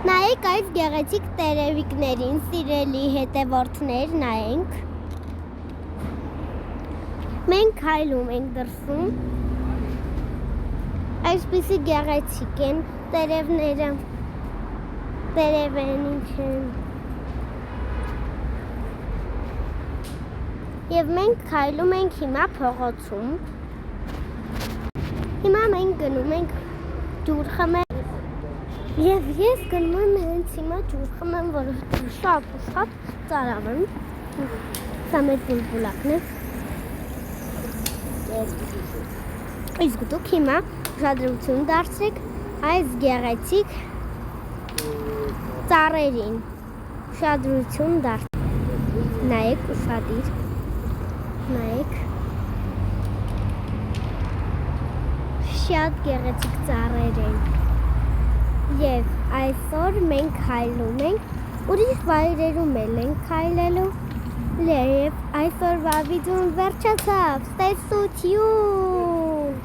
Նայեք այս գեղեցիկ տերևիկներին, սիրելի հետևորդներ, նայենք։ Մենք քայլում ենք դրսում։ Այսպիսի գեղեցիկ են տերևները։ Տերևեն ինչ են։ Եվ մենք քայլում ենք հիմա փողոցում։ Հիմա մենք գնում ենք ջուր խմել։ Եվ ես գնում եմ հենց հիմա ջուր խմեմ, որովհետև շատ ծարավ եմ։ Սա մեր բուլբուլակն է։ Իսկ դուք հիմա ուշադրություն դարձրեք այս գեղեցիկ ծառերին։ Ուշադրություն դարձրեք։ Նայեք ուշադիր։ Նայեք։ Շատ գեղեցիկ ծառեր են։ Եվ այսօր մենք քայլում ենք, ուրիշ վայրերում ենք քայլելու։ Եվ այսօրվա վիդեոն վերջացավ։ Ստեսություն։